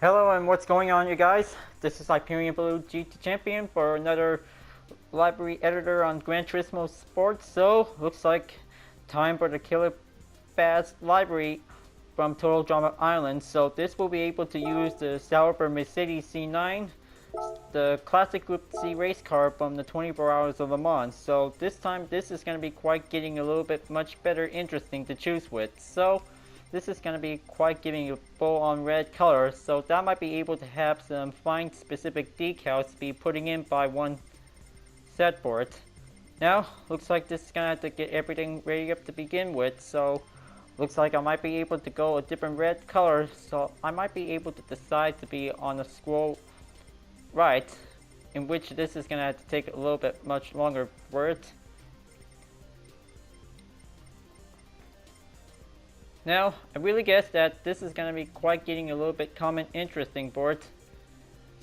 Hello and what's going on, you guys? This is Hyperion-Blue-GT champion for another library editor on Gran Turismo Sports. So, looks like time for the Killer Bass library from Total Drama Island. So this will be able to use the Sauber Mercedes C9, the classic Group C race car from the 24 Hours of Le Mans. So this time this is going to be quite getting a little bit much better interesting to choose with. So this is going to be quite giving a full-on red color, so that might be able to have some fine specific decals to be putting in by one set for it. Now, looks like this is going to have to get everything ready up to begin with, so looks like I might be able to go a different red color, so I might be able to decide to be on a scroll right, in which this is going to have to take a little bit much longer for it. Now, I really guess that this is going to be quite getting a little bit common interesting for it.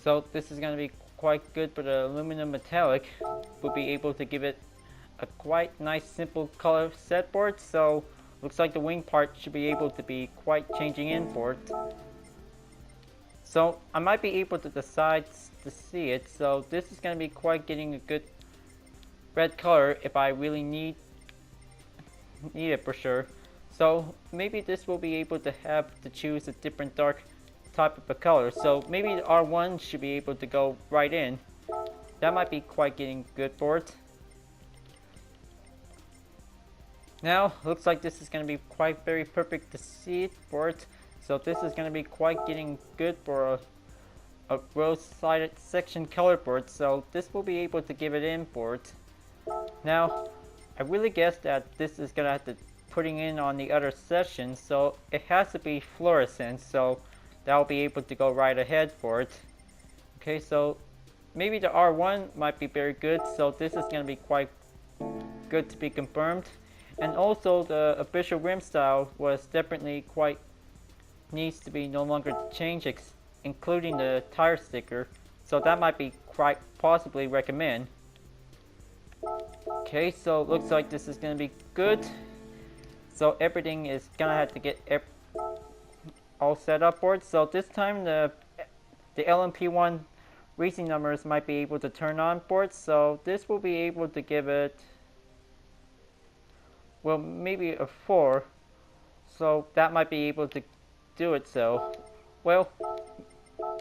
So this is going to be quite good for the aluminum metallic. We'll be able to give it a quite nice simple color set for it. So looks like the wing part should be able to be quite changing in for it. So I might be able to decide to see it. So this is going to be quite getting a good red color if I really need it for sure. So maybe this will be able to have to choose a different dark type of a color. So maybe the R1 should be able to go right in. That might be quite getting good for it. Now, looks like this is going to be quite very perfect to see it for it. So this is going to be quite getting good for a rose-sided section color for it. So this will be able to give it in for it. Now, I really guess that this is going to have to putting in on the other section, so it has to be fluorescent, so that'll be able to go right ahead for it. Okay, so maybe the R1 might be very good, so this is going to be quite good to be confirmed. And also the official rim style was definitely quite needs to be no longer changed, including the tire sticker, so that might be quite possibly recommend. Okay, so it looks like this is going to be good. So everything is gonna have to get all set up for it. So this time the LMP1 racing numbers might be able to turn on for it. So this will be able to give it, well, maybe a 4. So that might be able to do it. So, well,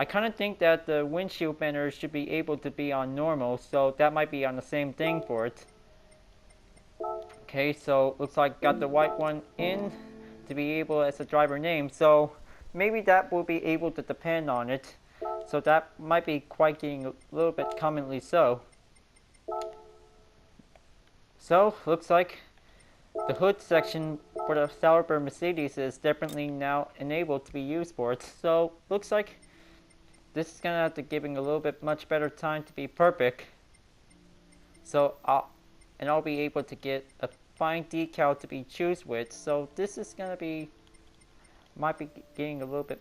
I kind of think that the windshield benders should be able to be on normal. So that might be on the same thing for it. Okay, so looks like got the white one in to be able as a driver name, so maybe that will be able to depend on it, so that might be quite getting a little bit commonly so. So looks like the hood section for the Sauber Mercedes is definitely now enabled to be used for it, so looks like this is gonna have to giving a little bit much better time to be perfect. So I'll be able to get a fine decal to be choose with. So this is gonna be might be getting a little bit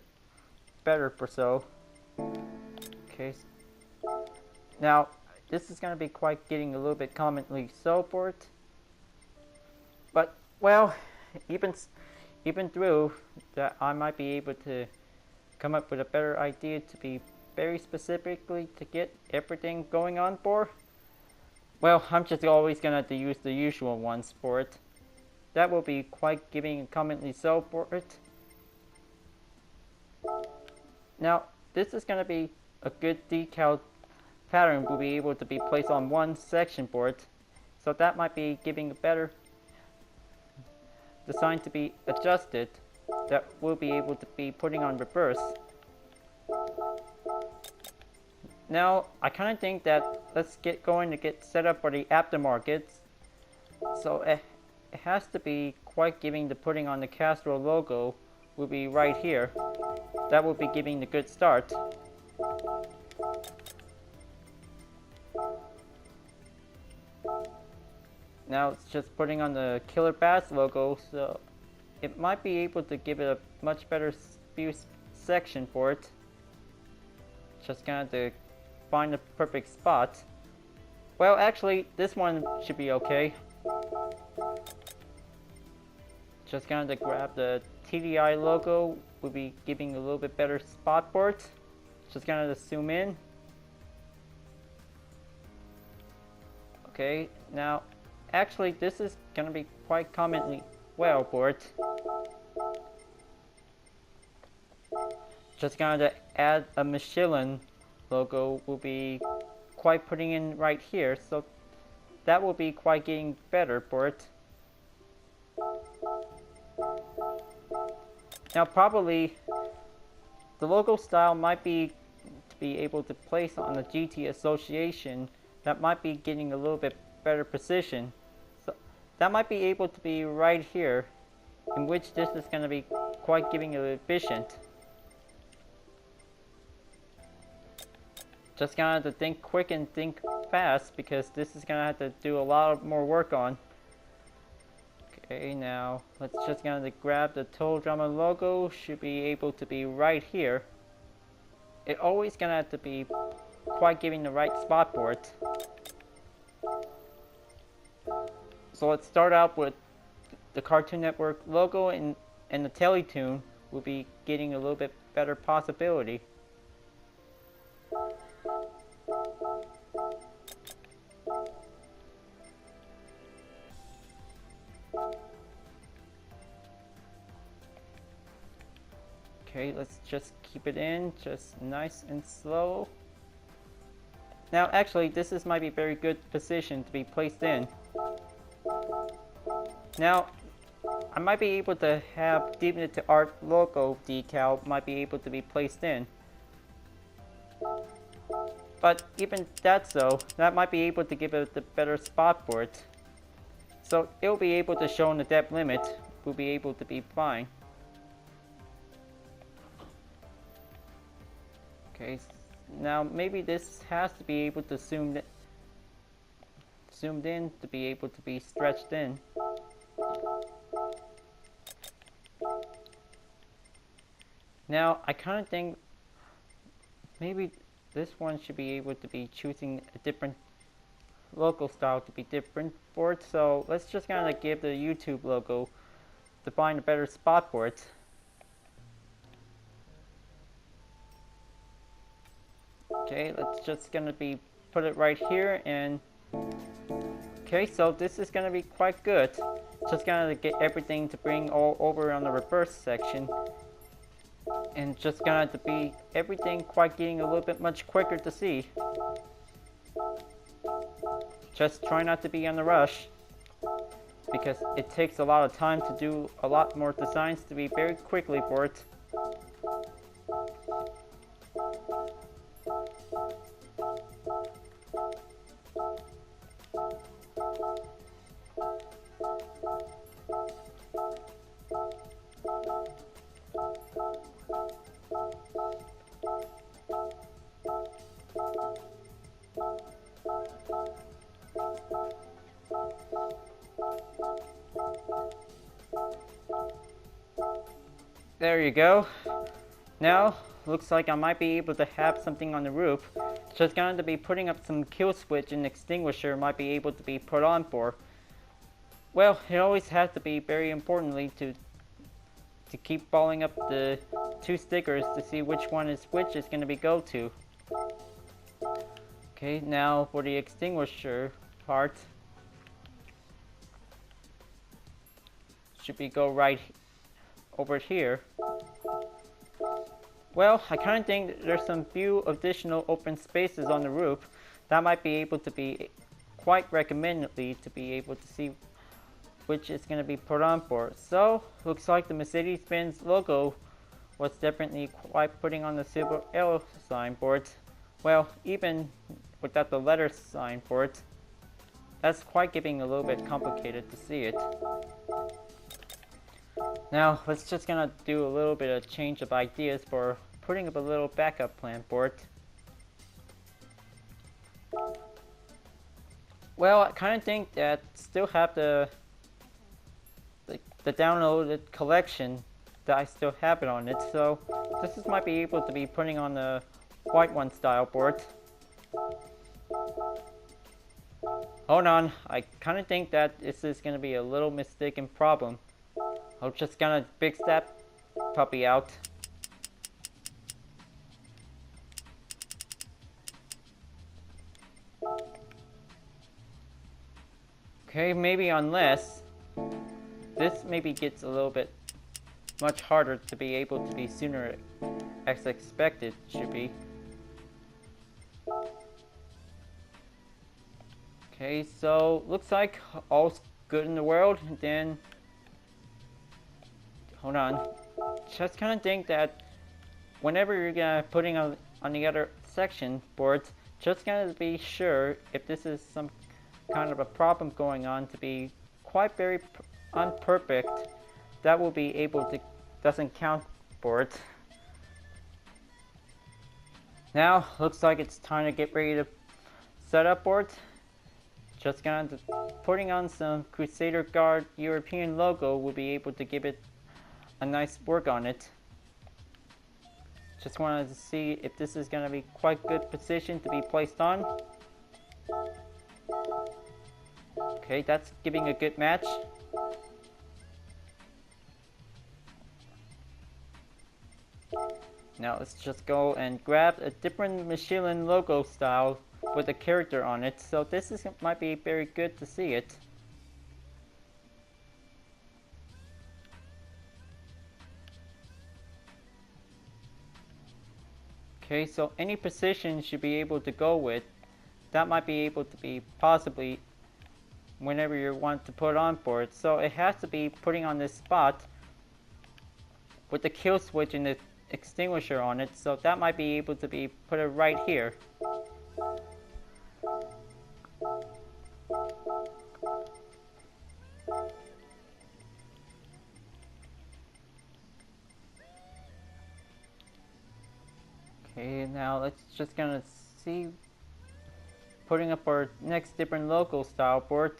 better for so. Okay. Now this is gonna be quite getting a little bit commonly so for it. But well, even through that, I might be able to come up with a better idea to be very specifically to get everything going on for. Well, I'm just always going to have to use the usual ones for it. That will be quite giving commonly so for it. Now, this is going to be a good decal pattern will be able to be placed on one section for it. So that might be giving a better design to be adjusted that will be able to be putting on reverse. Now, I kind of think that let's get going to get set up for the aftermarket. So it has to be quite giving the putting on the Castro logo will be right here. That will be giving the good start. Now it's just putting on the Killer Bass logo, so it might be able to give it a much better view section for it. Just gonna have to find the perfect spot. Well, actually, this one should be okay. Just gonna grab the TDI logo will be giving a little bit better spot board. Just gonna zoom in. Okay, now actually this is gonna be quite commonly well board. Just gonna add a Michelin logo will be quite putting in right here, so that will be quite getting better for it. Now probably the logo style might be to be able to place on the GT Association. That might be getting a little bit better precision. So that might be able to be right here, in which this is going to be quite giving it efficient. Just gonna have to think quick and think fast, because this is gonna have to do a lot more work on. Okay, now let's just gonna grab the Total Drama logo. Should be able to be right here. It always gonna have to be quite giving the right spot for it. So let's start out with the Cartoon Network logo, and the Teletoon will be getting a little bit better possibility. Okay, let's just keep it in, just nice and slow. Now actually this is might be very good position to be placed in. Now I might be able to have Deviant to Art logo decal might be able to be placed in. But even that so, that might be able to give it the better spot for it. So it'll be able to show in the depth limit, will be able to be fine. Okay, now maybe this has to be able to zoomed in to be able to be stretched in. Now I kind of think maybe this one should be able to be choosing a different logo style to be different for it. So let's just kind of give the YouTube logo to find a better spot for it. Okay, let's just gonna be put it right here, and okay, so this is gonna be quite good. Just gonna get everything to bring all over on the reverse section, and just gonna to be everything quite getting a little bit much quicker to see. Just try not to be on the rush, because it takes a lot of time to do a lot more designs to be very quickly for it. There you go. Now, looks like I might be able to have something on the roof. Just going to be putting up some kill switch and extinguisher might be able to be put on for. Well, it always has to be very importantly to keep following up the two stickers to see which one is which is going to be go to. Okay, now for the extinguisher part, should be go right over here. Well, I kind of think there's some few additional open spaces on the roof that might be able to be quite recommendedly to be able to see which is going to be put on for. So, looks like the Mercedes-Benz logo was definitely quite putting on the silver L signboard. Well, even without the letter sign for it, that's quite getting a little bit complicated to see it. Now, let's just gonna do a little bit of change of ideas for putting up a little backup plan for it. Well, I kind of think that still have the downloaded collection that I still have it on it, so this is might be able to be putting on the white one style board. Hold on, I kind of think that this is going to be a little mistaken problem. I'm just gonna fix that puppy out. Okay, maybe unless this maybe gets a little bit much harder to be able to be sooner as expected should be. Okay, so looks like all's good in the world. And then hold on, just kind of think that whenever you're gonna putting on the other section boards, just gonna be sure if this is some kind of a problem going on to be quite very unperfect. That will be able to doesn't count boards. Now looks like it's time to get ready to set up boards. Just gonna putting on some Crusader Guard European logo will be able to give it a nice work on it. Just wanted to see if this is gonna be quite good position to be placed on. Okay, that's giving a good match. Now let's just go and grab a different Michelin logo style with a character on it. So this might be very good to see it. Okay, so any position should be able to go with. That might be able to be possibly whenever you want to put on board. So it has to be putting on this spot with the kill switch and the extinguisher on it. So that might be able to be put it right here. Okay, now let's just gonna see putting up our next different logo style board.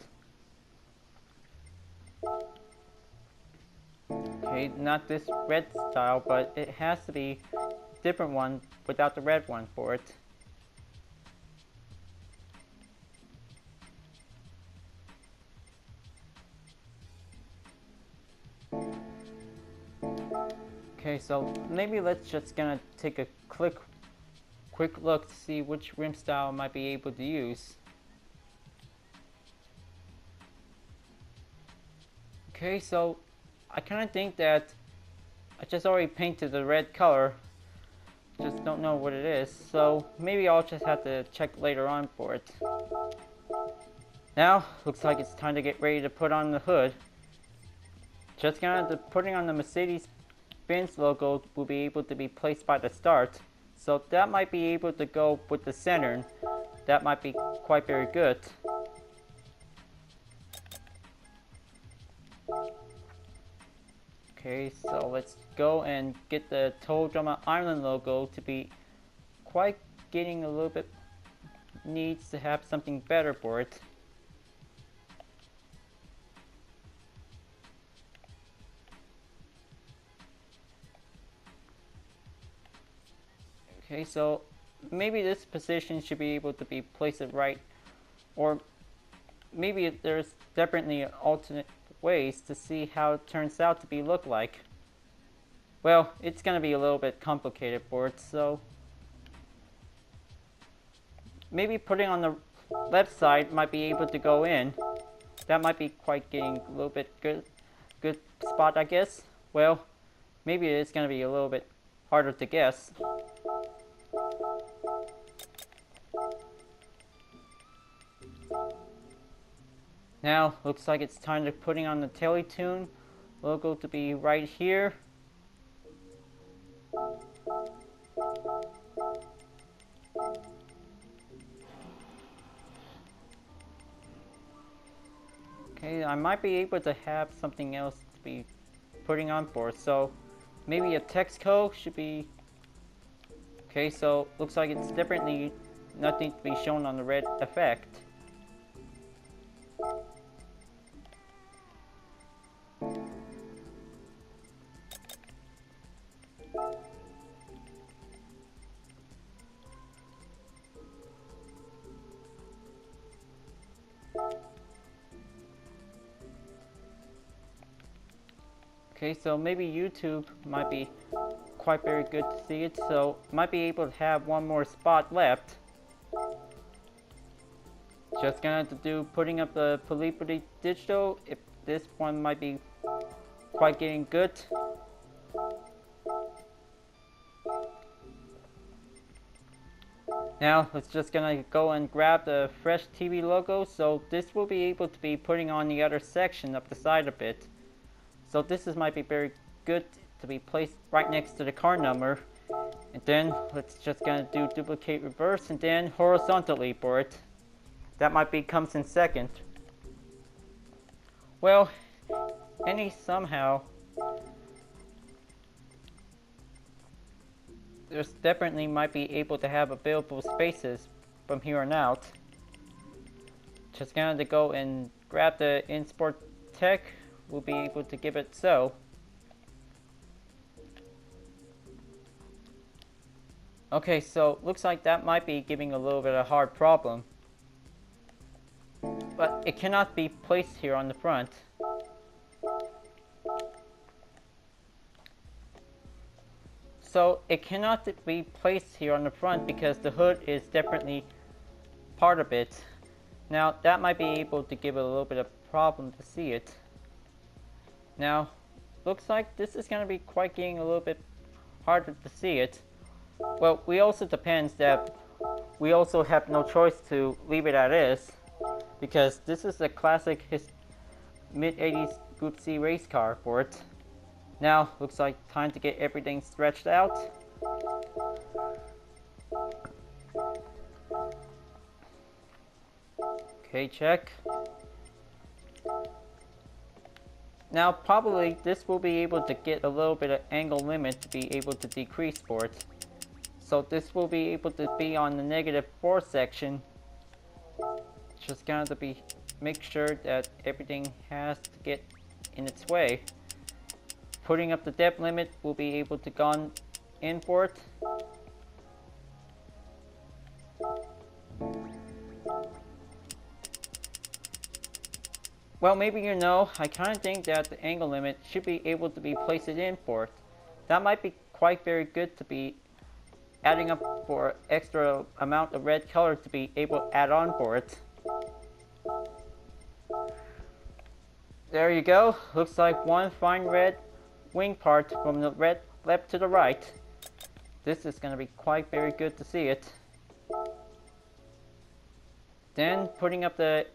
Okay, not this red style, but it has to be a different one without the red one for it. Okay, so maybe let's just gonna take a quick look to see which rim style I might be able to use. Okay, so I kind of think that I just already painted the red color, just don't know what it is, so maybe I'll just have to check later on for it. Now, looks like it's time to get ready to put on the hood. Just gonna putting on the Mercedes-Benz logo will be able to be placed by the start, so that might be able to go with the center. That might be quite very good. Okay, so let's go and get the Toe Drama Island logo to be quite getting a little bit, needs to have something better for it. Okay, so maybe this position should be able to be placed right, or maybe there's definitely alternate ways to see how it turns out to be look like. Well, it's gonna be a little bit complicated for it, so maybe putting on the left side might be able to go in. That might be quite getting a little bit good spot, I guess. Well, maybe it's gonna be a little bit harder to guess. Now, looks like it's time to putting on the Teletune logo to be right here. Okay, I might be able to have something else to be putting on for, so maybe a text code should be. Okay, so looks like it's definitely nothing to be shown on the red effect. Okay, so maybe YouTube might be quite very good to see it, so might be able to have one more spot left. Just gonna have to do putting up the Livery digital. If this one might be quite getting good. Now let's just gonna go and grab the fresh TV logo. So this will be able to be putting on the other section up the side of it. So this might be very good to be placed right next to the car number. And then let's just gonna do duplicate reverse and then horizontally for it. That might be comes in second. Well, somehow there's definitely might be able to have available spaces from here on out. Just gonna go and grab the Import Tech. We'll be able to give it so. Okay, so looks like that might be giving a little bit of a hard problem. But it cannot be placed here on the front. So it cannot be placed here on the front because the hood is definitely part of it. Now that might be able to give it a little bit of problem to see it. Now, looks like this is going to be quite getting a little bit harder to see it. Well, we also depends that we also have no choice to leave it as is, because this is a classic mid-80s Group C race car for it. Now, looks like time to get everything stretched out. Okay, check. Now, probably this will be able to get a little bit of angle limit to be able to decrease for it. So this will be able to be on the -4 section. Just going to be make sure that everything has to get in its way. Putting up the depth limit will be able to go in for it. Well, maybe you know, I kind of think that the angle limit should be able to be placed in for it. That might be quite very good to be adding up for extra amount of red color to be able to add on for it. There you go. Looks like one fine red wing part from the red left to the right. This is going to be quite very good to see it. Then putting up the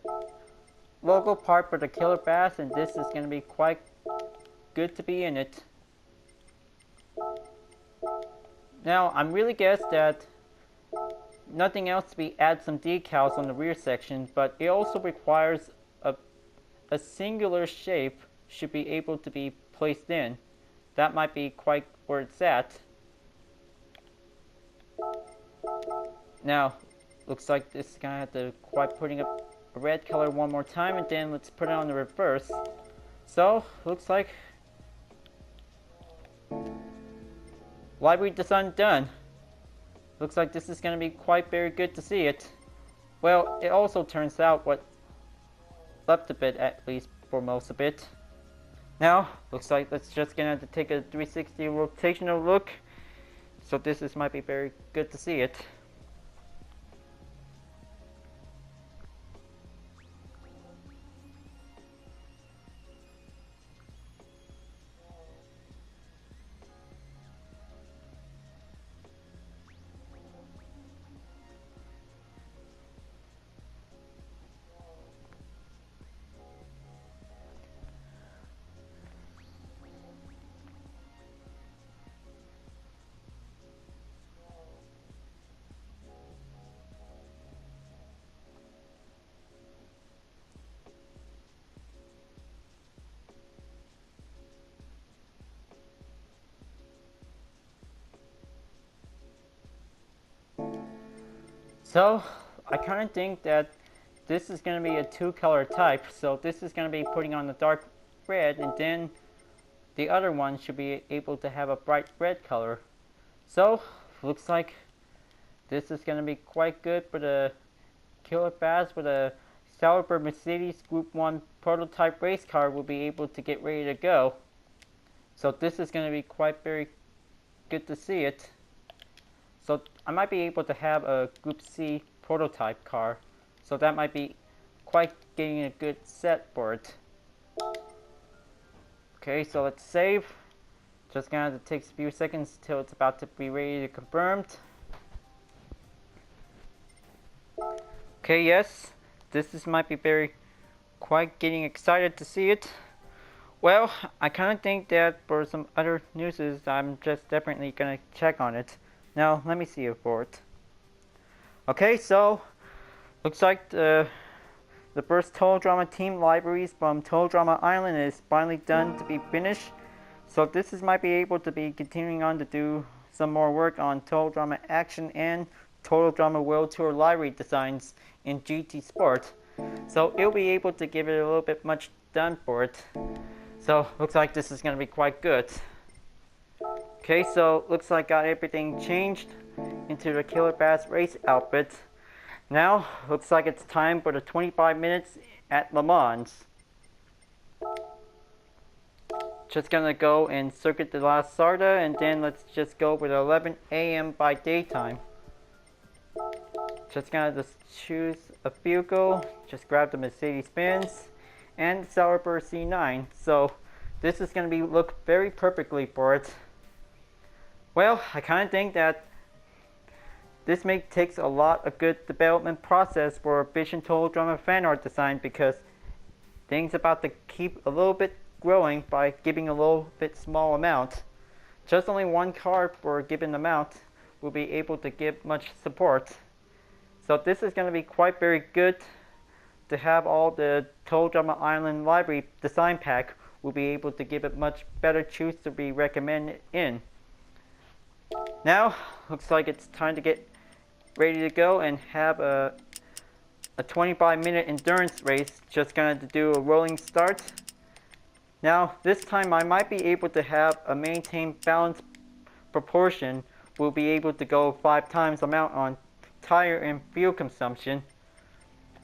logo part for the killer bass, and this is going to be quite good to be in it. Now, I'm really guess that nothing else to be add some decals on the rear section, but it also requires a singular shape should be able to be placed in. That might be quite where it's at. Now, looks like this is gonna have to quite putting up a red color one more time, and then let's put it on the reverse. So, looks like livery design done. Looks like this is going to be quite very good to see it. Well, it also turns out what left a bit, at least for most of it. Now, looks like let's just gonna have to take a 360 rotational look. So this might be very good to see it. So, I kind of think that this is going to be a two-color type. So this is going to be putting on the dark red, and then the other one should be able to have a bright red color. So, looks like this is going to be quite good for the killer bass for the Sauber Mercedes Gr.1 Prototype Race car will be able to get ready to go. So this is going to be quite very good to see it. So I might be able to have a Group C prototype car. So that might be quite getting a good set for it. Okay, so let's save. Just gonna have to take a few seconds till it's about to be ready to confirmed. Okay, yes, this might be very quite getting excited to see it. Well, I kind of think that for some other newses, I'm just definitely gonna check on it. Now, let me see it for it. Okay, so looks like the first Total Drama team libraries from Total Drama Island is finally done to be finished. So this might be able to be continuing on to do some more work on Total Drama Action and Total Drama World Tour library designs in GT Sport. So it'll be able to give it a little bit much done for it. So looks like this is going to be quite good. Okay, so looks like got everything changed into the Killer Bass Race outfit. Now looks like it's time for the 25 minutes at Le Mans. Just gonna go and circuit de la Sarda, and then let's just go with 11 a.m. by daytime. Just gonna just choose a vehicle, just grab the Mercedes-Benz and the Sauber C9. So this is gonna be look very perfectly for it. Well, I kind of think that this takes a lot of good development process for Vision Total Drama fan art design, because things about to keep a little bit growing by giving a little bit small amount. Just only one card for a given amount will be able to give much support. So this is going to be quite very good to have all the Total Drama Island library design pack will be able to give it much better choice to be recommended in. Now, looks like it's time to get ready to go and have a 25-minute endurance race. Just going to do a rolling start. Now, this time I might be able to have a maintained balanced proportion. We'll be able to go 5 times amount on tire and fuel consumption.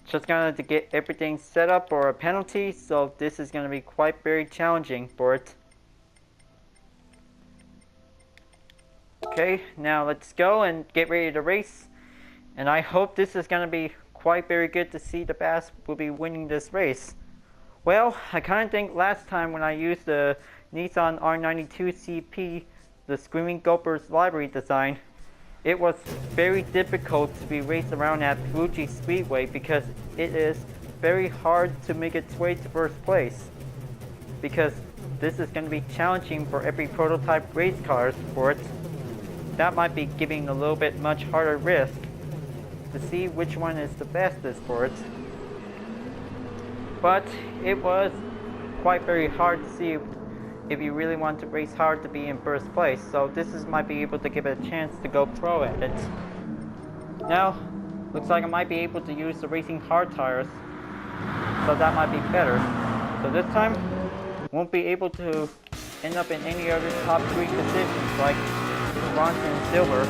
Just going to get everything set up for a penalty, so this is going to be quite very challenging for it. Okay, now let's go and get ready to race. And I hope this is going to be quite very good to see the Bass will be winning this race. Well, I kind of think last time when I used the Nissan R92 CP, the Screaming Gophers library design, it was very difficult to be raced around at Fuji Speedway because it is very hard to make its way to first place. Because this is going to be challenging for every prototype race car for it. That might be giving a little bit much harder risk to see which one is the fastest for it. But it was quite very hard to see if you really want to race hard to be in first place. So this might be able to give it a chance to go pro at it. Now, looks like I might be able to use the racing hard tires. So that might be better. So this time, won't be able to end up in any other top 3 positions like bronze and silver.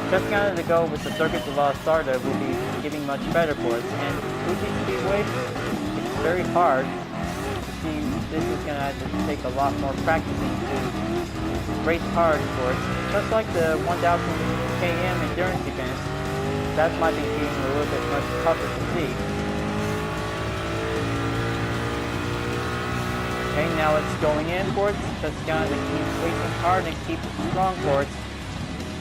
Just going to go with the Circuit de la Sarda will be giving much better for us. And Fuji Speedway, it's very hard to see. This is going to have to take a lot more practicing to race hard for it. Just like the 1000 km endurance event, that might be being a little bit much tougher to see. Okay, now it's going in for it. Just going to keep racing hard and keep strong for it.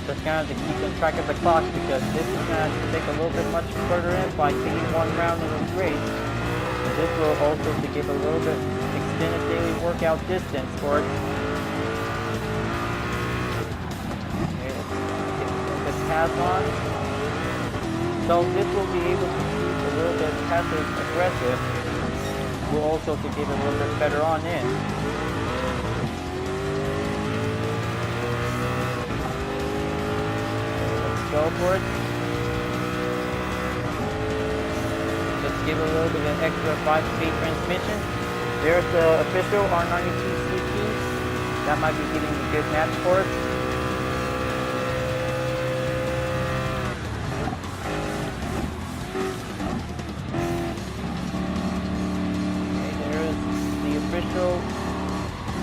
Just going to keep in track of the clock, because this is going to take a little bit much further in by taking 1 round in this race. And this will also to give a little bit extended daily workout distance for it. Okay, let's get the pass on. So this will be able to keep a little bit passive aggressive. Will also to give it a little bit better on in. Go for it. Just give it a little bit of extra 5-speed transmission. There's the official R92 CP. That might be giving a good match for it. Okay, there is the official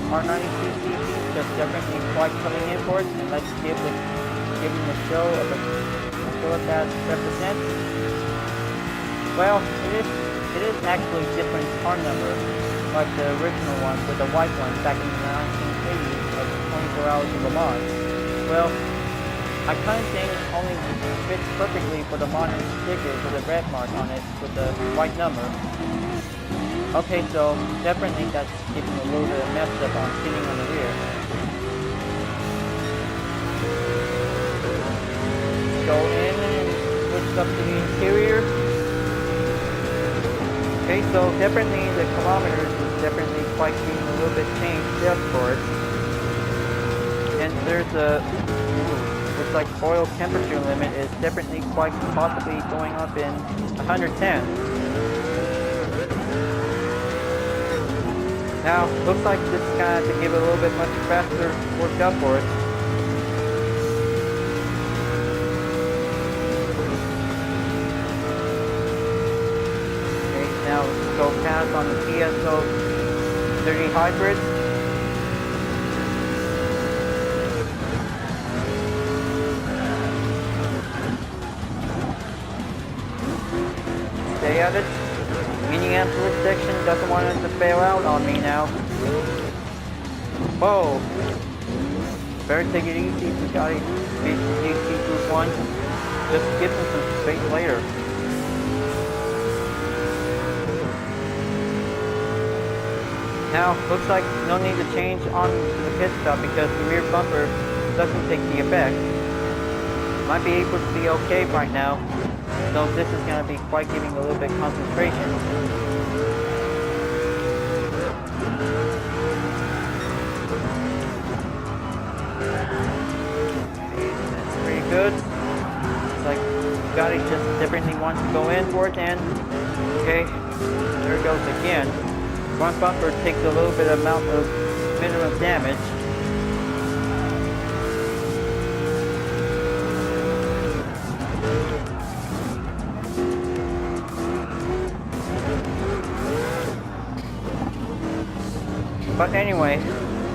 R92 CP. Just definitely quite coming in for it. And let's give it. Giving the show of the Killer Bass represents. Okay, there is the official R92 CP. Just definitely quite coming in for it, and let's give the giving the show of the Killer Bass represents. Okay, Well, it is actually different car number, like the original one with the white one back in the 1980s of 24 Hours of Le Mans. Well, I kind of think it only fits perfectly for the modern sticker with a red mark on it with the white number. Okay, so definitely that's keeping a little bit of messed up on sitting on the rear. Go in and switch up to the interior. Okay, so definitely the kilometers is definitely quite being a little bit changed up for it. And there's a, looks like oil temperature limit is definitely quite possibly going up in 110. Now, looks like this is gonna have to give it a little bit much faster work up for it. Now let's go past on the TSO 30 hybrid. Stay at it. Minneapolis section doesn't want it to fail out on me now. Whoa! Better take it easy if you got it. Gr.1. Just give them some space later. Now, looks like no need to change on the pit stop because the rear bumper doesn't take the effect. Might be able to be okay right now, so this is going to be quite giving a little bit concentration. That's pretty good. Looks like Scotty just differently wants to go in for it, and okay, there it goes again. Front bumper takes a little bit amount of minimum damage. But anyway,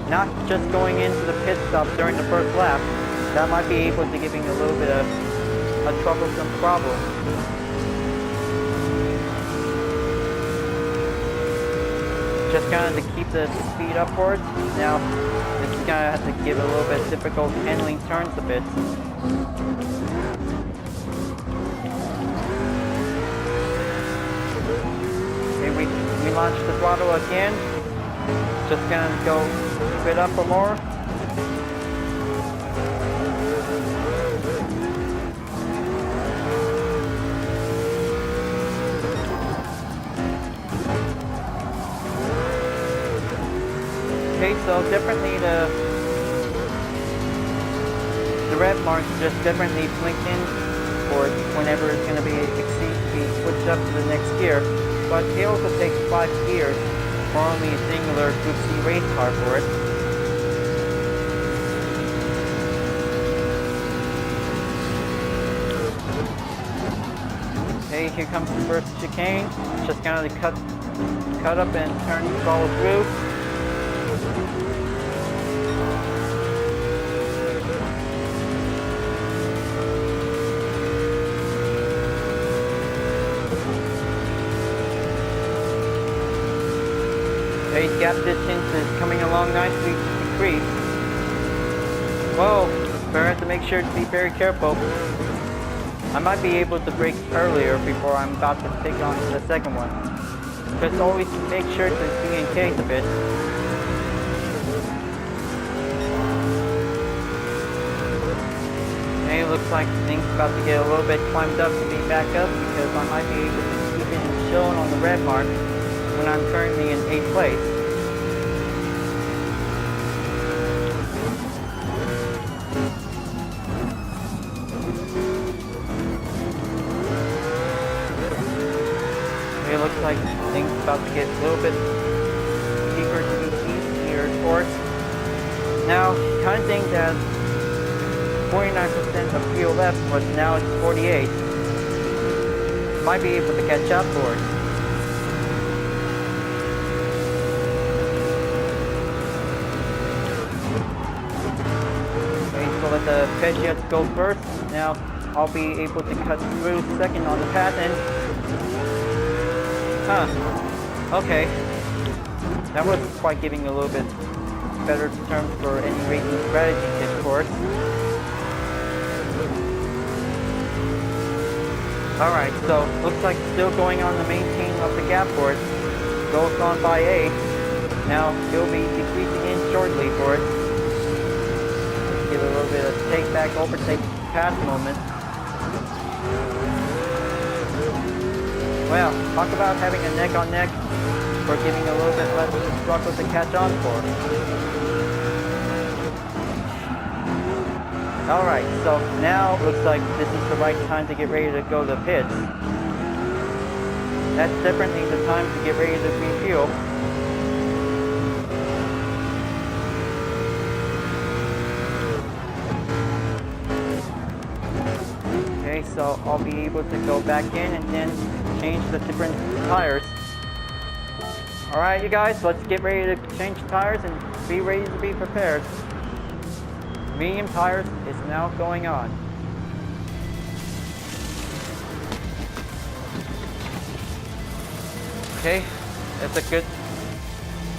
not just going into the pit stop during the first lap, that might be able to giving a little bit of a troublesome problem. Just kind of to keep the speed up for it. Now, it's gonna have to give a little bit difficult handling turns a bit. Okay, we launch the throttle again. Just gonna go keep it up for more. Okay, so definitely the red marks just definitely blink in for it whenever it's going to be switched up to the next gear. But it also takes 5 gears for only a singular Group C race car for it. Okay, here comes the first chicane. Just kind of cut up and turn, follow through. Okay, gap distance is coming along nicely to decrease. Whoa, better have to make sure to be very careful. I might be able to brake earlier before I'm about to take on the second one. Just always make sure to be in case a bit. Okay, looks like things about to get a little bit climbed up to be back up because I might be able to keep it shown on the red mark when I'm currently in 8th place. It looks like things about to get a little bit deeper to the easier towards. Now, kind of think that 49% of fuel left, but now it's 48. Might be able to catch up for it. Okay, so let the Peugeot go first. Now I'll be able to cut through second on the patent. Huh. Okay. That was quite giving a little bit better terms for any racing strategy, of course. Alright, so looks like still going on the maintain of the gap for it. Goes on by A. Now he'll be decreasing in shortly for it. Let's give it a little bit of take back, overtake pass moment. Well, talk about having a neck on neck for giving a little bit less struggle to catch on for. Alright, so now looks like this is the right time to get ready to go to the pits. That's definitely the time to get ready to refuel. Okay, so I'll be able to go back in and then change the different tires. Alright you guys, let's get ready to change tires and be ready to be prepared. Medium tires is now going on. Okay, that's a good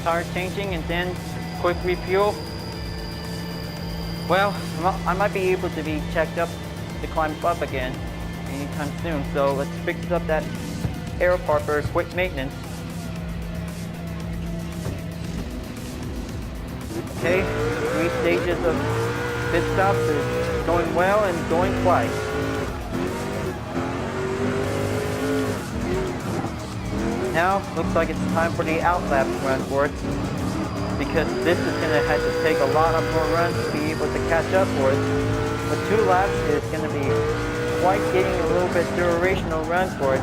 tire changing and then quick refuel. Well, I might be able to be checked up to climb up again anytime soon. So let's fix up that aero part for quick maintenance. Okay, 3 stages of pit stops is going well and going twice. Now, looks like it's time for the outlap run for it, because this is going to have to take a lot of more runs to be able to catch up for it. But 2 laps is going to be quite getting a little bit durational run for it.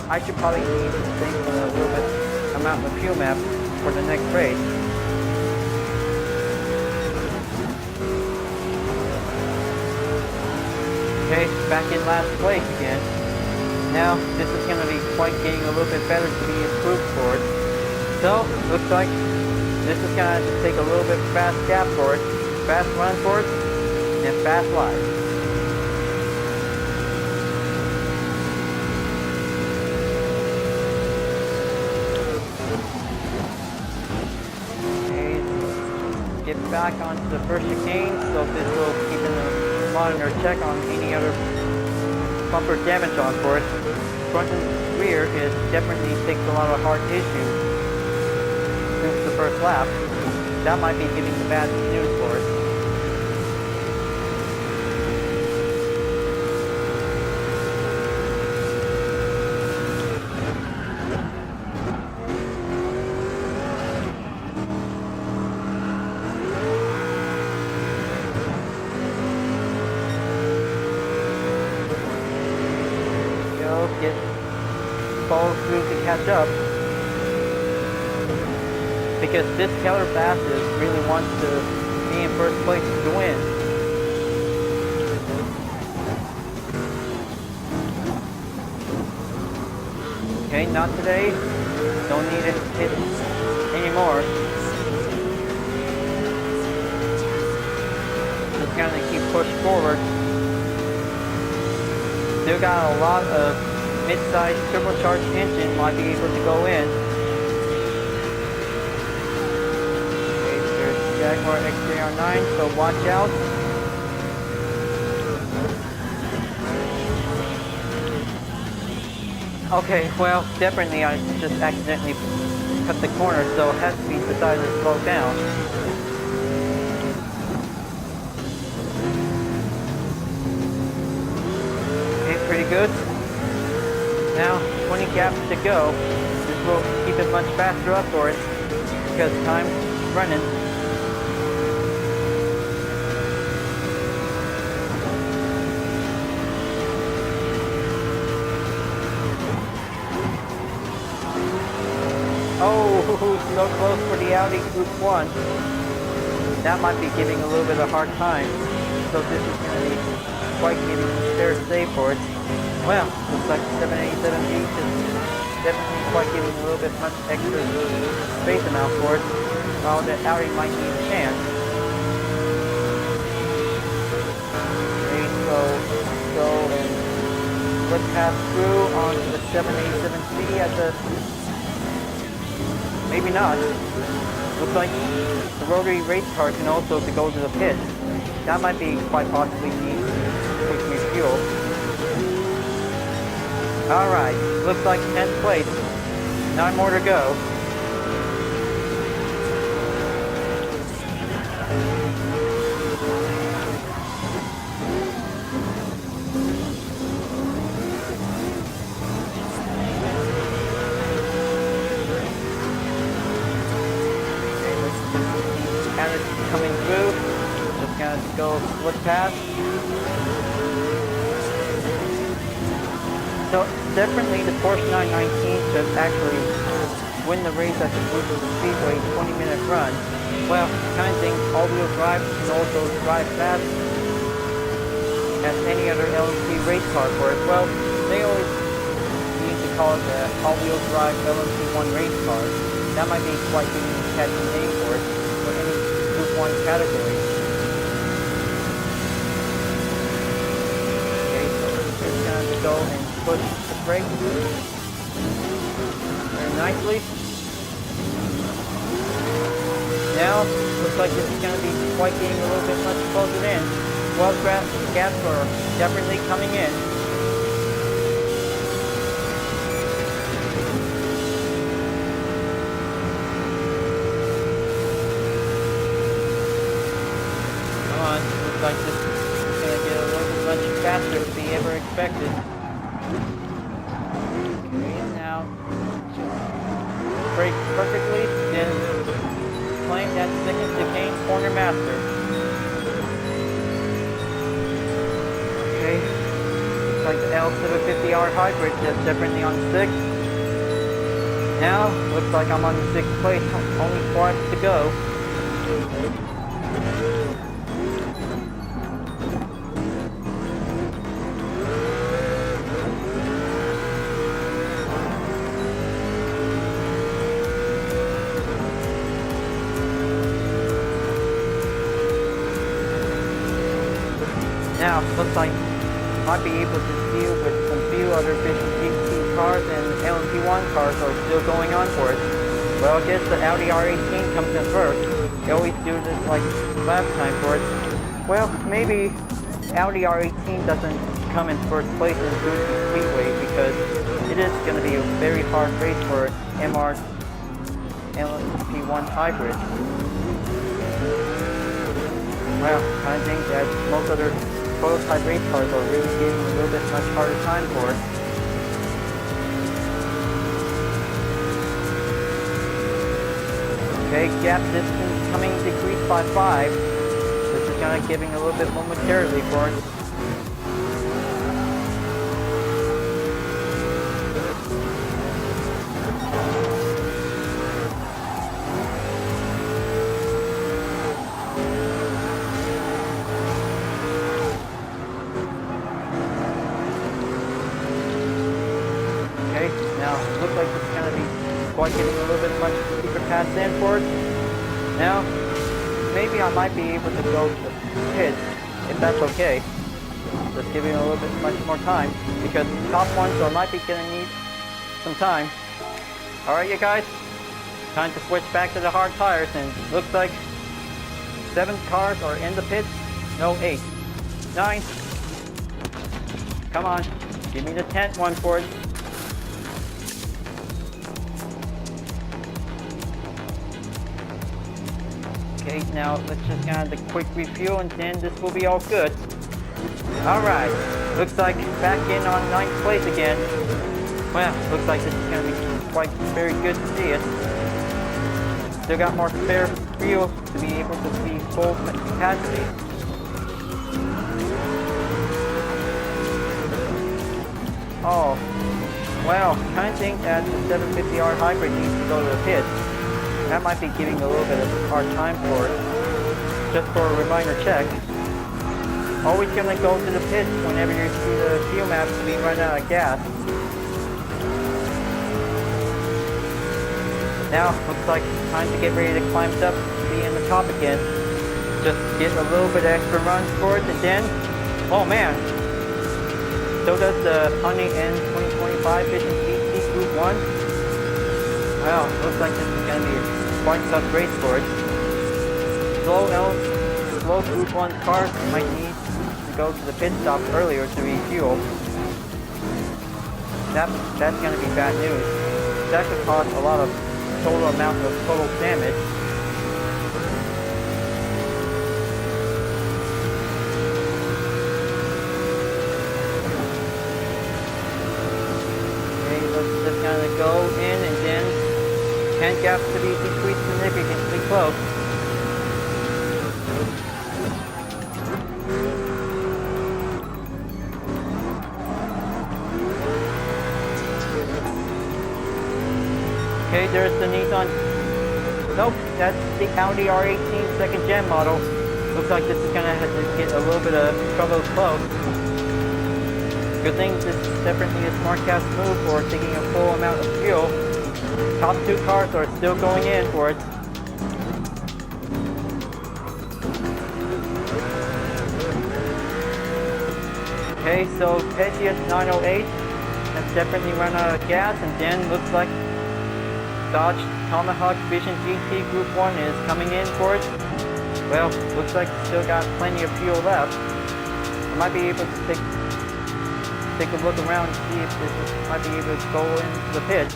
I should probably need to think a little bit amount of fuel map for the next race. Okay, back in last place again. Now, this is going to be quite getting a little bit better to be improved for it. So, looks like this is going to take a little bit fast gap for it, fast run for it, and fast life. Okay, so get back onto the first chicane, so this will keep in the monitor check on any other bumper damage on for it. Front and rear is definitely takes a lot of hard issues since the first lap. That might be giving the bad news for it. Get follow through to catch up, because this Keller Bassett really wants to be in first place to win. Okay, not today. Don't need it hit anymore. Just gonna keep pushing forward. Still got a lot of mid-sized turbocharged engine might be able to go in. Okay, there's Jaguar X3R9, so watch out. Okay, well, definitely I just accidentally cut the corner, so it has to be decided to slow down. Okay, pretty good. Now, 20 gaps to go. This will keep it much faster up for it, because time's running. Oh, so close for the Audi Group 1. That might be giving a little bit of a hard time. So this is going to be quite giving fair save for it. Well, looks like 787B is definitely quite giving a little bit much extra space amount for it, while the Audi might need a chance. Okay, so let's go and let's pass through onto the 787C at the... Maybe not. Looks like the rotary race car can also go to the pit. That might be quite possibly need quick refuel. Alright, looks like 10th place. 9 more to go. Coming through, just gonna go look past. So definitely the Porsche 919 should actually win the race at the Speedway 20-minute run. Well, kind of thing, all-wheel drive can also drive fast as any other LMP race car for it. Well, they always need to call it the all-wheel drive LMP1 race car. That might be quite a catchy name for it, for any Group 1 category. Okay, so we're just going to go and push the brake very nicely. Now, looks like this is going to be quite getting a little bit much closer in. Well, gas are definitely coming in. Looks like this is going to get a little bit much faster than we ever expected. Okay, now brake perfectly, then claim that second chicane corner master. Okay, looks like the L750R hybrid just differently on 6th. Now, looks like I'm on the 6th place, only 4 to go. Now, looks like I might be able to deal with some few other Vision GT cars and LMP1 cars are still going on for it. Well, I guess the Audi R18 comes in first. They always do this like last time for it. Well, maybe Audi R18 doesn't come in first place in Turismo Speedway because it is going to be a very hard race for MR LMP1 hybrid. Well, I think that most other prototype race cars are really getting a little bit much harder time for it. Okay, gap distance coming decreased by 5. This is kind of giving a little bit momentarily for it. Now, looks like it's going to be quite getting a little bit much deeper past in for it. Now, maybe I might be able to go to the pit, if that's okay. Just giving a little bit much more time, because top ones I might be going to need some time. Alright you guys, time to switch back to the hard tires, and looks like 7 cars are in the pits. No, 8. 9. Come on, give me the 10th one for it. Okay, now let's just kind of quick refuel and then this will be all good. Alright, looks like back in on 9th place again. Well, looks like this is going to be quite very good to see it. Still got more spare fuel to be able to see full capacity. Oh, well, kind of think that the 750R hybrid needs to go to the pit. That might be giving a little bit of a hard time for it. Just for a reminder check. Always gonna go to the pit whenever you see the fuel map to be running out of gas. Now, looks like time to get ready to climb up to be in the top again. Just get a little bit extra runs for it and then, oh man. So does the Hyundai N2025 Vision GT Group 1. Well, looks like this is going to be a quite tough race for it. Slow Group 1 cars might need to go to the pit stop earlier to refuel. That's going to be bad news. That could cause a lot of total amount of total damage. Just gonna go in and then 10 gaps to be decreased significantly close. Okay, there's the Nissan. Nope, that's the Audi R18 second gen model. Looks like this is gonna have to get a little bit of trouble close. Good thing this is definitely a smart cast move for taking a full amount of fuel. Top two cars are still going in for it. Okay, so Peggy at 908 has definitely run out of gas, and then looks like Dodge Tomahawk Vision GT Group 1 is coming in for it. Well, looks like still got plenty of fuel left. I might be able to take a look around and see if this might be able to go into the pit.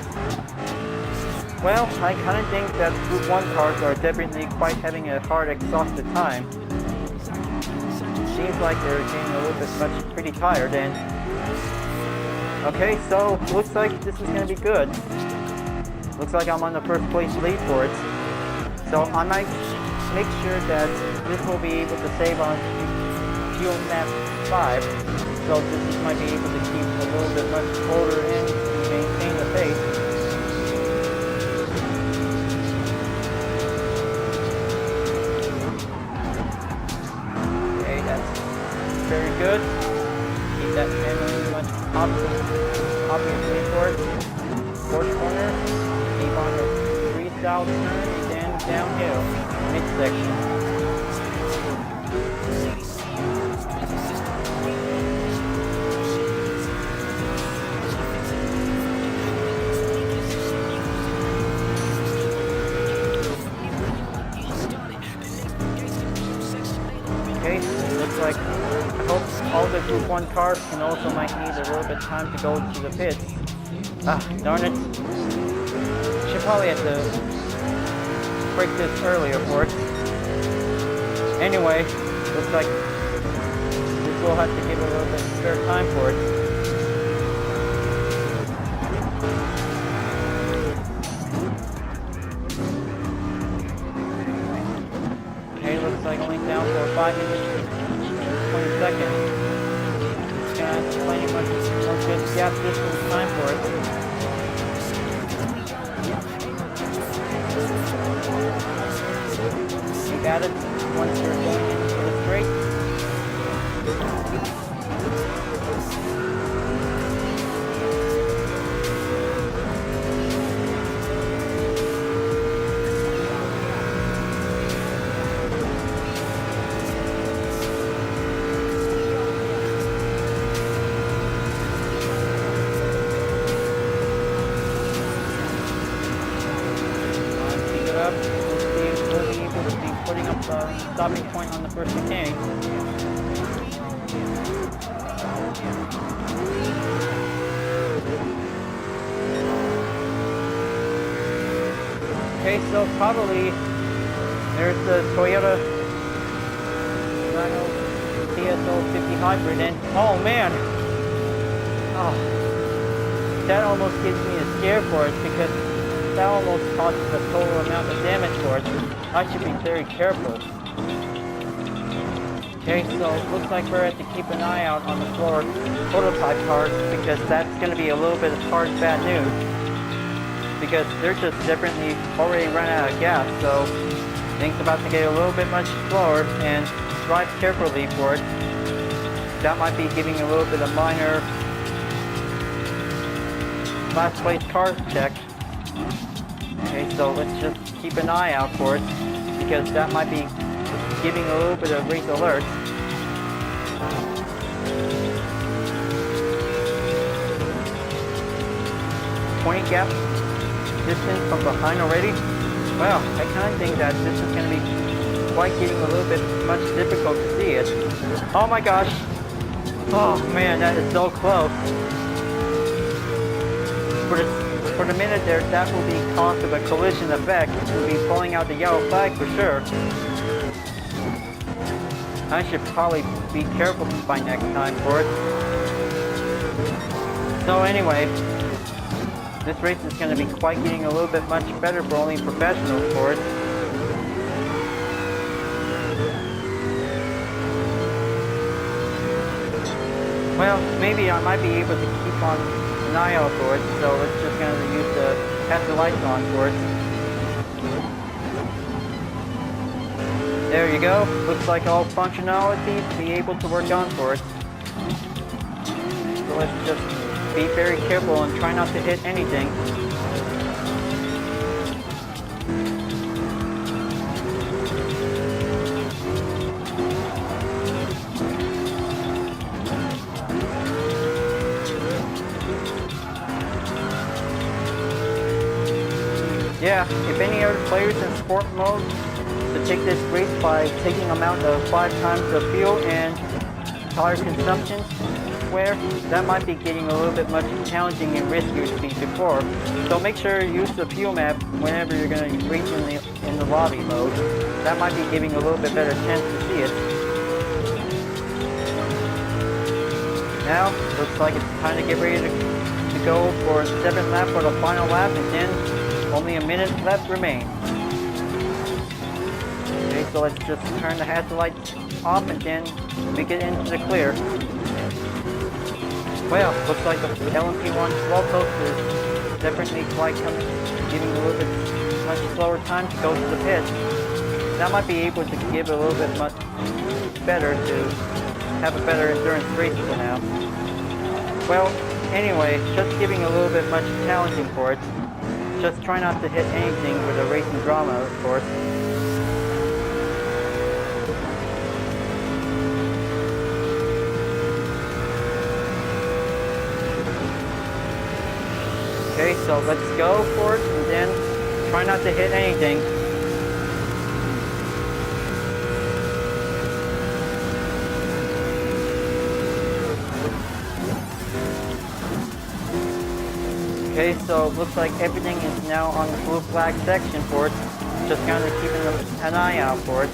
Well, I kind of think that Group 1 cars are definitely quite having a hard exhausted time. Seems like they're getting a little bit pretty tired, and okay, so looks like this is going to be good. Looks like I'm on the first place lead for it. So I might make sure that this will be able to save on fuel map 5. So this might be able to keep a little bit much colder in to maintain the pace. Okay, that's very good. Keep that handling much obviously for it. Fourth corner, keep on the freestyle turn and then downhill, midsection. Like, I hope all the Group 1 cars can also might need a little bit of time to go to the pits. Ah, darn it. Should probably have to break this earlier for it. Anyway, looks like this will have to give a little bit of spare time for it. Okay, looks like only down for 5 minutes. 20 seconds. It's gonna have plenty much more good gap distance time for it. Keep at it once you're going into the straight. Stopping point on the first chicane. Okay, so probably there's the Toyota TSO50 hybrid, and oh man, that almost gives me a scare for it because that almost causes a total amount of damage for it. I should be very careful. Okay, so it looks like we're going to keep an eye out on the floor prototype cars because that's going to be a little bit of hard, bad news. Because they're just definitely already run out of gas, so things about to get a little bit much slower, and drive carefully for it. That might be giving a little bit of minor last place car check. Okay, so let's just keep an eye out for it because that might be giving a little bit of race alert. 20 gap distance from behind already. Well, I kind of think that this is going to be quite getting a little bit much difficult to see it. Oh my gosh. Oh man, that is so close. For the minute there, that will be caused of a collision effect. It will be pulling out the yellow flag for sure. I should probably be careful by next time for it. So anyway, this race is going to be quite getting a little bit much better for only professionals for it. Well, maybe I might be able to keep on an eye out for it, so it's just going to use the have the lights on for it. There you go. Looks like all functionality to be able to work on for it. So let's just be very careful and try not to hit anything. Yeah, if any other players in sport mode to take this race by taking amount of 5 times the fuel and tire consumption, where that might be getting a little bit much challenging and riskier to beat before. So make sure you use the fuel map whenever you're going to race in the lobby mode. That might be giving a little bit better chance to see it. Now, looks like it's time to get ready to go for 7th lap for the final lap, and then only a minute left remains. Okay, so let's just turn the hazard lights off and then we get into the clear. Well, looks like the LMP1 slow post is definitely quite giving a little bit much slower time to go to the pit. That might be able to give a little bit much better to have a better endurance race for now. Well, anyway, just giving a little bit much challenging for it. Just try not to hit anything with a racing drama, of course. Okay, so let's go for it, and then try not to hit anything. Okay, so it looks like everything is now on the blue flag section for it. Just kind of keeping an eye out for it.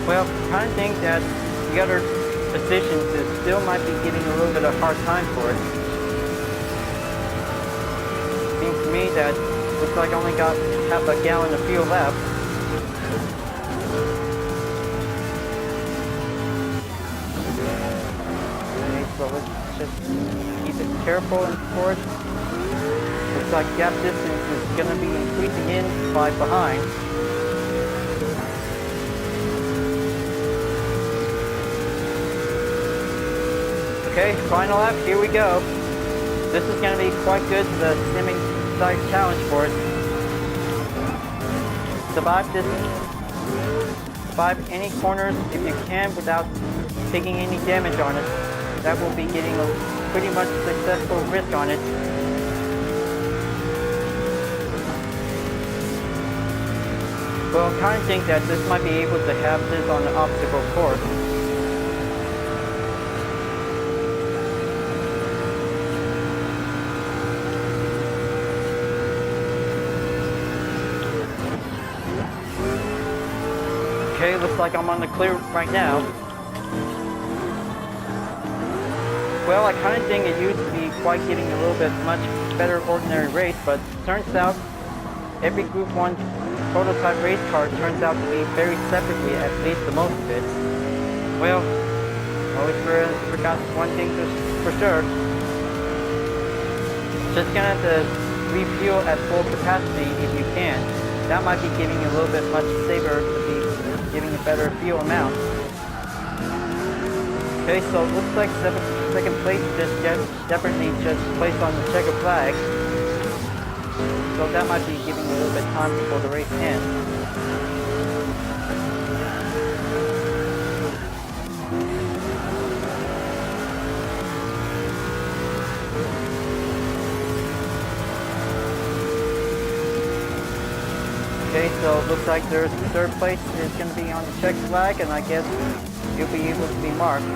Well, I kind of think that the other positions is still might be giving a little bit of hard time for it. Seems to me that looks like I only got half a gallon of fuel left. So let's just keep it careful and forward. Looks like gap distance is going to be increasing in by behind. Okay, final lap, here we go. This is going to be quite good for the semi-size challenge for it. Survive distance. Survive any corners if you can without taking any damage on it. That will be getting a pretty much successful risk on it. Well, I kind of think that this might be able to have this on an obstacle course. Okay, looks like I'm on the clear right now. Well, I kind of think it used to be quite getting a little bit much better ordinary race, but turns out every Group 1 Prototype Race car turns out to be very separately, at least the most of it. Well, always forgot one thing for sure. Just gonna have to refuel at full capacity if you can. That might be giving you a little bit much safer to be giving a better fuel amount. Okay, so it looks like second place definitely just placed on the checkered flag. So that might be giving a little bit of time before the race ends. looks like there's third place is going to be on the check flag, and I guess you'll be able to be marked.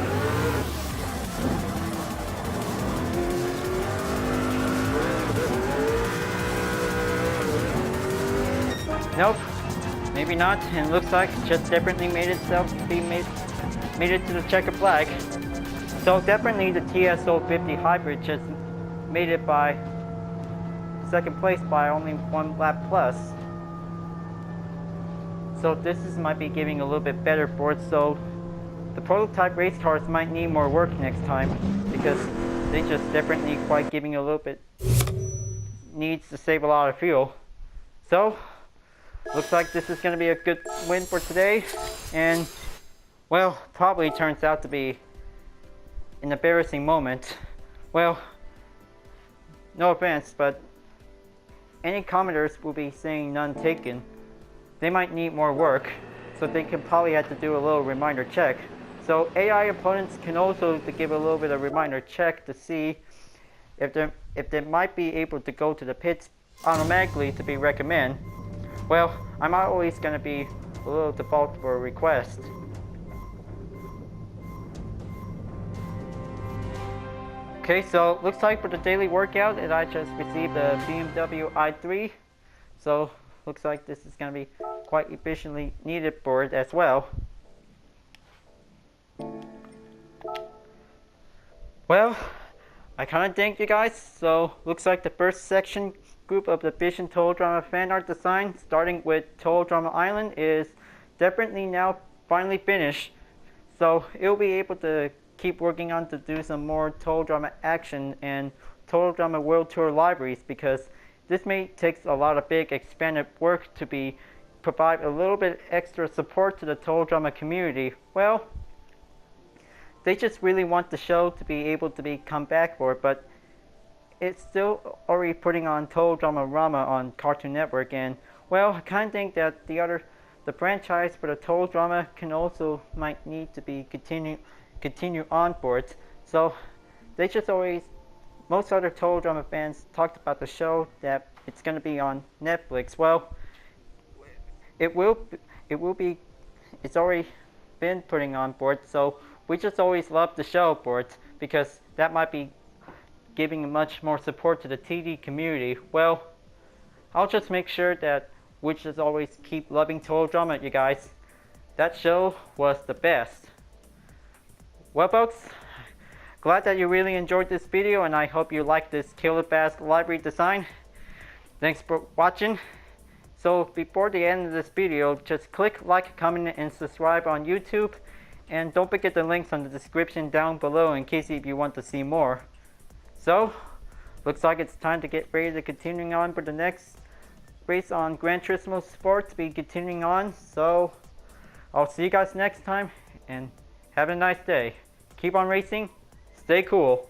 Nope, maybe not, and it looks like just definitely made it to the checker flag. So definitely the TSO50 hybrid just made it by second place by only 1 lap plus. So this might be giving a little bit better for it, so the prototype race cars might need more work next time, because they just definitely quite giving a little bit, needs to save a lot of fuel. So looks like this is going to be a good win for today, and well, probably turns out to be an embarrassing moment. Well, no offense, but any commenters will be saying none taken. They might need more work, so they can probably have to do a little reminder check. So AI opponents can also give a little bit of reminder check to see if they might be able to go to the pits automatically to be recommended. Well, I'm always going to be a little default for a request. Okay, so looks like for the daily workout, I just received a BMW i3. So looks like this is going to be quite efficiently needed for it as well. Well, I kind of thank you guys. So looks like the first section group of the Vision Total Drama fan art design, starting with Total Drama Island, is definitely now finally finished. So it'll be able to keep working on to do some more Total Drama action and Total Drama World Tour libraries, because this may take a lot of big expanded work to provide a little bit extra support to the Total Drama community. Well, they just really want the show to be able to come back for it, but it's still already putting on Total Drama Rama on Cartoon Network, and well, I kind of think that the franchise for the Total Drama can also might need to be continue on for it. So they just always, most other Total Drama fans talked about the show that it's going to be on Netflix. Well, it will be, it's already been putting on for it, so we just always love the show for it, because that might be giving much more support to the TD community. Well, I'll just make sure that we just always keep loving Total Drama, you guys. That show was the best. Well, folks, glad that you really enjoyed this video, and I hope you like this Killer Bass library design. Thanks for watching. So before the end of this video, just click like, comment, and subscribe on YouTube. And don't forget the links on the description down below in case if you want to see more. So, looks like it's time to get ready to continuing on for the next race on Gran Turismo Sport to be continuing on. So, I'll see you guys next time, and have a nice day. Keep on racing, stay cool.